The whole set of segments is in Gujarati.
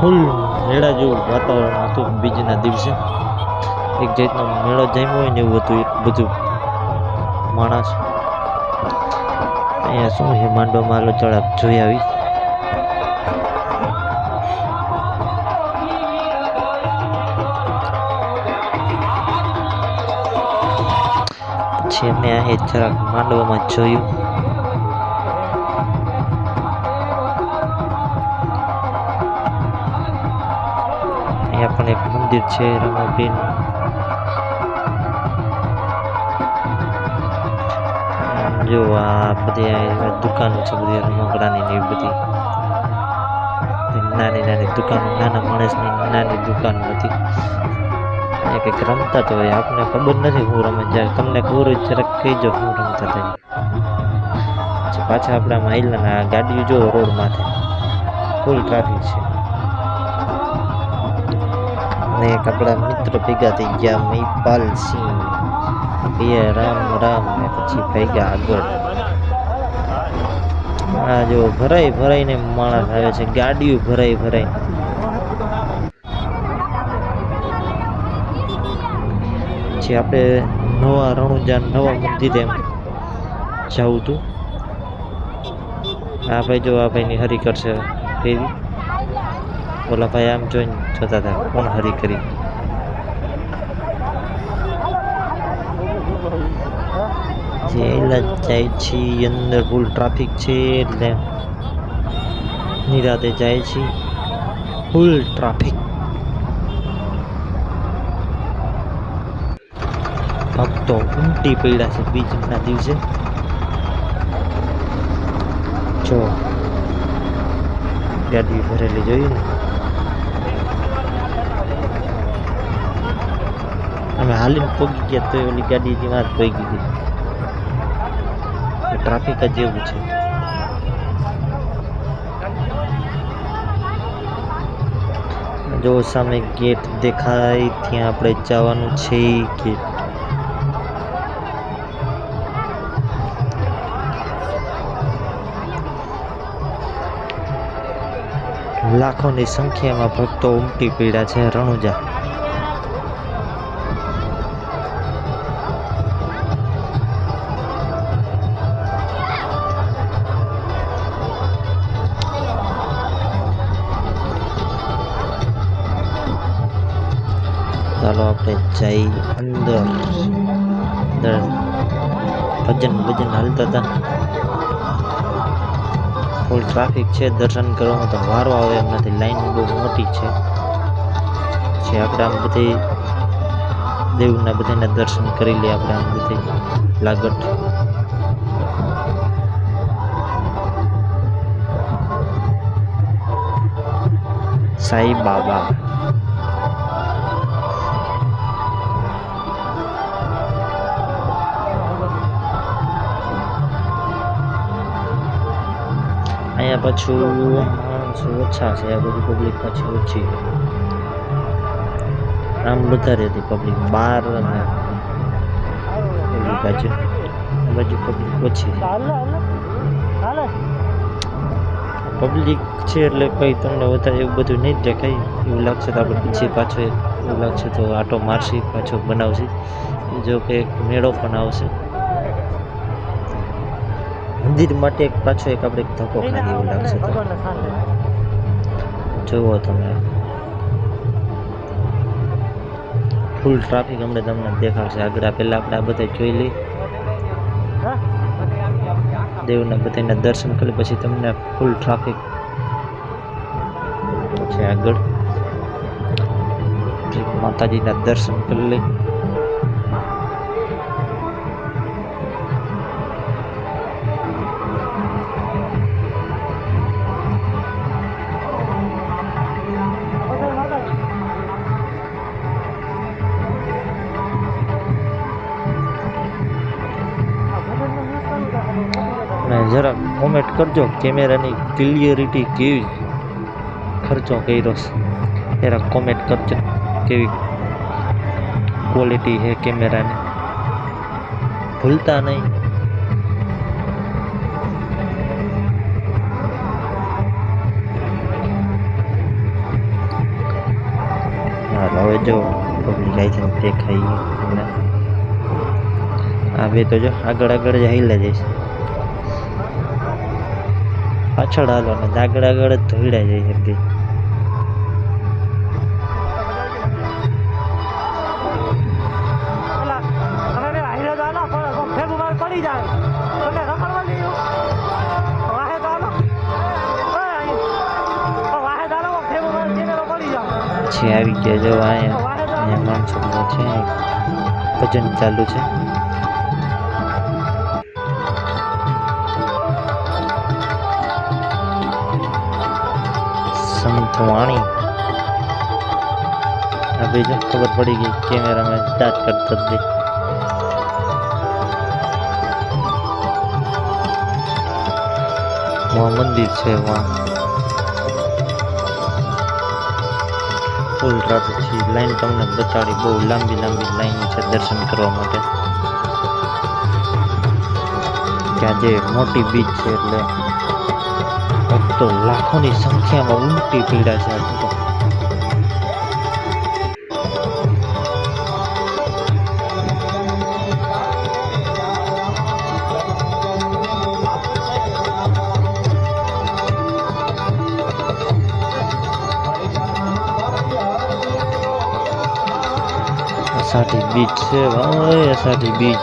ફૂલ મેળા જેવું વાતાવરણ હતું બીજના દિવસે. એક જાતનો મેળો જામ્યો હોય ને એવું હતું. એક બધું માણસ અહીંયા શું છે માંડવામાં હાલો ચડાપ જોઈ આવી. પછી અમે અહીં જરાક માંડવામાં જોયું. અહીંયા પણ એક મંદિર છે રમાબેન. જો આ બધી દુકાનો છે બધી રમકડાની ને એવી બધી નાની નાની દુકાનો, નાના માણસની નાની દુકાનો હતી. અહીંયા કંઈક રમતા તો હોય, આપણને ખબર નથી હું રમે. જ્યારે તમને ખબર હોય જરાક કહીજો હું રમતા હતા. પછી પાછા આપણે આમાં આવેલા આ ગાડીઓ જો રોડ માથે ફૂલ ટ્રાફિક છે. અને એક આપણા મિત્ર ભેગા થઈ ગયા મહિપાલસિંહ, એ રામ રામ ને પછી ભેગા આગળ. આ જો ભરાઈ ભરાઈને માણસ આવે છે, ગાડીઓ ભરાઈ ભરાઈ. પછી આપણે નવા રણુજા નવા મંદિરે જવું હતું. આ ભાઈ જો આ ભાઈની હરી કરશે એવી. ઓલા ભાઈ આમ જોઈને જોતા હતા કોણ હરી કરી. જેલા જાય છે અંદર ફૂલ ટ્રાફિક છે એટલે નિરાતે જાય છે. Full traffic. ભક્તો ઉમટી પડ્યા છે બીજના દિવસે. જો ગાડી ભરેલી જોયું ને. અમે હાલીને પગી ગયા તો ઓલી ગાડી વાત પગી ગઈ. ટ્રાફિક જ એવું છે. જો સામે ગેટ દેખાય ત્યાં આપણે જવાનું છે. ગેટ લાખોની સંખ્યામાં ભક્તો ઉમટી પડ્યા છે રણુજા. ચાલો આપણે જઈ અંદર. ભજન હાલતા હતા. ફૂલ ટ્રાફિક છે. દર્શન કરવામાં તો વારો આવે એમ નથી. લાઈન બહુ મોટી છે. આપણે આમ બધી દેવના બધાના દર્શન કરી લઈએ. આપણે આમ બધી લાગટ સાઈ બાબા. અહીંયા પાછું માણસો ઓછા છે. આ બધી પબ્લિક પાછી ઓછી. આમ વધારે હતી પબ્લિક બહાર અને એવી બાજુ પબ્લિક ઓછી. પબ્લિક છે એટલે કંઈ તમને વધારે એવું બધું નહીં જ દેખાય. એવું લાગશે તો આપણે પછી પાછો એવું લાગશે તો આટો મારશી પાછો બનાવશે. જો કે એક મેળો પણ આવશે મંદિર માટે. એક પાછો એક આપણે ધક્કો ખાલી એવું લાગશે તો જુઓ તમે. ફૂલ ટ્રાફિક હમણાં તમને દેખાડશે આગળ. પહેલાં આપણે આ બધા જોઈ લઈ દેવના બધાના દર્શન કરી પછી તમને ફૂલ ટ્રાફિક છે આગળ. માતાજીના દર્શન કરી લઈ. જરા કોમેન્ટ કરજો કેમેરાની ક્લિયરિટી કેવી, ખર્ચો કર્યો છે જરા કોમેન્ટ કરજો કેવી ક્વોલિટી છે કેમેરાની, ભૂલતા નહીં. હવે જો પબ્લિક આવી છે દેખાય આ બે તો જો આગળ આગળ જ હાઈલા જઈશ, પાછળ હાલો ને આગળ આગળ જ ધોઈડા જાય છે બધી. પછી આવી ગયા જો અહીંયા માણસો છે, ભજન ચાલુ છે. સંતવાણી અભી જો ખબર પડી ગઈ કેમેરામાં દાંત કરતા જ વहाँ મંદિર છે, વहाँ ફૂલ ટ્રાફિક છે. લાઈન તમને બતાડી, બહુ લાંબી લાંબી લાઈન છે દર્શન કરવા માટે. ત્યાં જે મોટી બીચ છે એટલે તો લાખોની સંખ્યામાં ઉમટી પીડા છે. આ તો અષાઢી બીચ છે, અષાઢી બીચ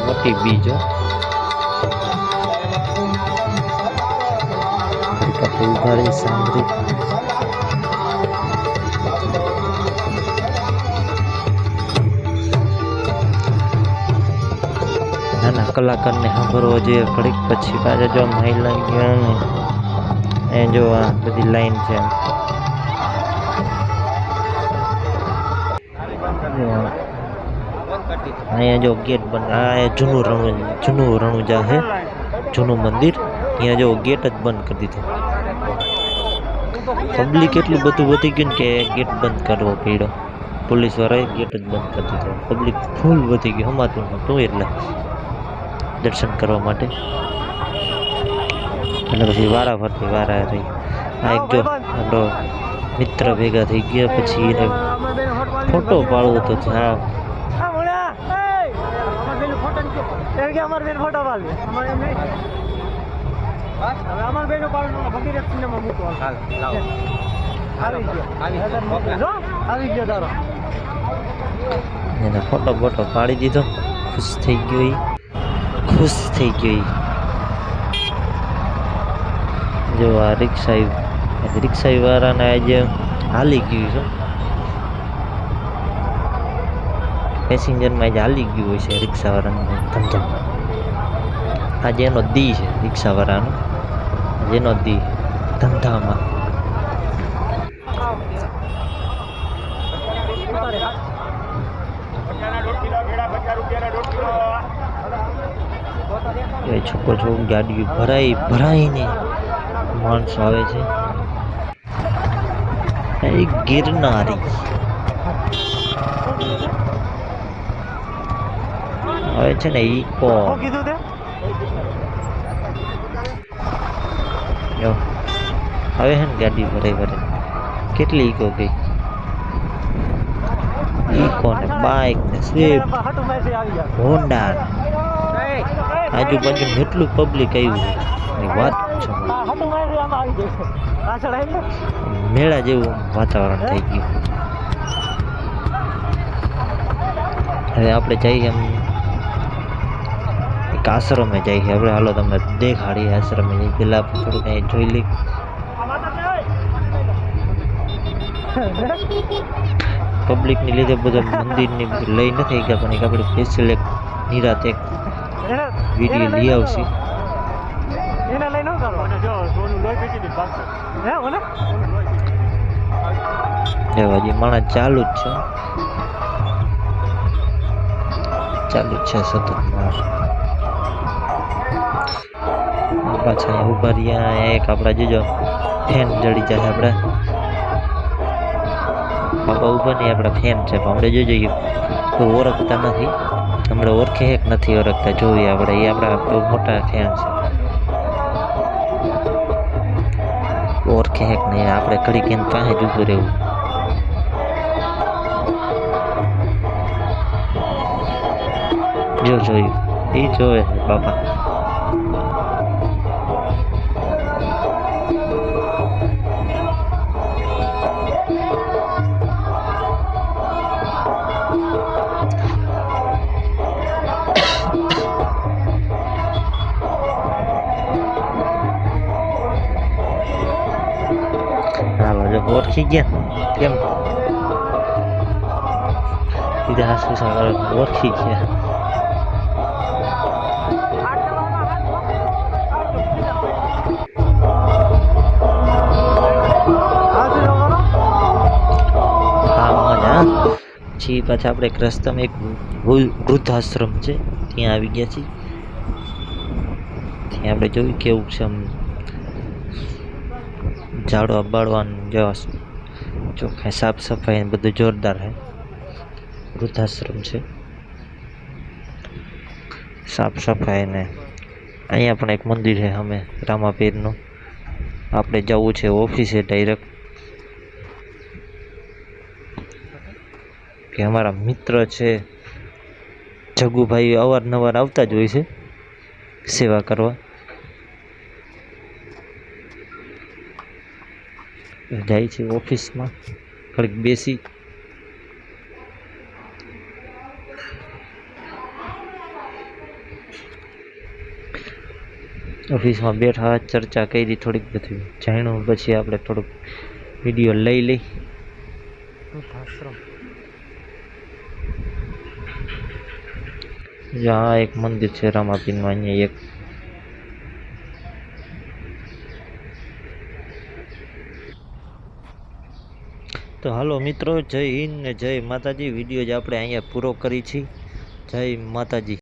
મોટી બીચ હો. ફૂલભારી સાંભળી નાના કલાકારને સાંભળવો જોઈએ ઘડીક પછી પાછા જો મહિલા ગયા ને એ જો આ બધી લાઈન છે. અહીંયા જો ગેટ બંધ, આ જૂનું રણુજા છે, જૂનું મંદિર. અહીંયા જો ગેટ જ બંધ કરી દીધો. પબ્લિક એટલું બધું વધી ગયું કે ગેટ બંધ કરવો પડ્યો. પોલીસ વાળાએ ગેટ જ બંધ કરી દીધો. પબ્લિક ફૂલ વધી ગયું, હમાતું નહોતું એટલે દર્શન કરવા માટે. એટલે પછી વારા રહી. આ એક જો આપણો મિત્ર ભેગા થઈ ગયા, પછી એને ફોટો પાડવો તો હા એને ફોટો બોટો પાડી દીધો. ખુશ થઈ ગયો. જો આ રિક્ષા વાળાને આજે હાલી ગયું છે, પેસેન્જરમાં આજે હાલી ગયું હોય છે રિક્ષા વાળાને ધંધા. આજે એનો દી છે રિક્ષા વાળાનો, જેનો દી ધંધામાં. છોકરો ગાડીઓ ભરાઈને માણસો આવે છે. ગિરનારી આવે છે ને ઈકો હવે છે ને ગાડી ભરાઈ કેટલી ઈકો ગઈ. ઈકો ને બાઇક ને સ્વિફ્ટ, હોન્ડા, આજુબાજુ એટલું પબ્લિક આવ્યું વાત છો. મેળા જેવું વાતાવરણ થઈ ગયું. હવે આપણે જઈએ એમ એક આશ્રમે જઈએ આપણે. હાલો તમને દેખાડીએ આશ્રમે જઈએ. પેલા થોડુંક અહીં જોઈ લઈ. પબ્લિકની લીધે બધા મંદિરની લઈ નથી ગયા, પણ એક આપણે સ્પેશિયલ એક નિરાત એક વિડીયો લઈ આવશે. હજી માણસ ચાલુ જ છે, ચાલુ જ છે સતત. પાછા ઉભા રહ્યા એક આપણા જોજો ફેન જડી જાય. આપણા બાપા ઉભા નહીં, આપણા ફેન છે. આપણે જોજો કોઈ ઓળખતા નથી, હમણાં ઓળખે એક નથી ઓળખતા. જોઈએ આપણે એ આપણા બહુ મોટા ફેન છે. ઓળખે એક નહીં, આપણે ઘડી કેમ પાસે જ ઊભું રહેવું. જો જોયું એ જોવે બાપા. ઓળખી ગયા કેમ સીધા ઓળખી ગયા. પછી પાછા આપણે એક રસ્તામાં એક વૃદ્ધાશ્રમ છે ત્યાં આવી ગયા છીએ. ત્યાં આપણે જોયું કેવું છે આમ ઝાડવા બાળવાનું જેવા ચોખ્ખા સાફ સફાઈ બધું જોરદાર છે. વૃદ્ધાશ્રમ છે, સાફ સફાઈ ને અહીંયા પણ એક મંદિર છે અમે રામાપીરનું. આપણે જવું છે ઓફિસે ડાયરેક્ટ, કે અમારા મિત્ર છે જગુભાઈ અવારનવાર આવતા જ હોય છે સેવા કરવા. જાય છે ઓફિસમાં ઘડીક બેસી. ઓફિસમાં બેઠા ચર્ચા કરી થોડીક બધી જાણ્યું, પછી આપણે થોડુંક વિડીયો લઈ જ્યાં એક મંદિર છે રામાપીરનું. અહીંયા એક તો હાલો મિત્રો, જય હિન્દ ને જય માતાજી. વિડીયો જ આપણે અહીંયા પૂરો કરી છીએ. જય માતાજી.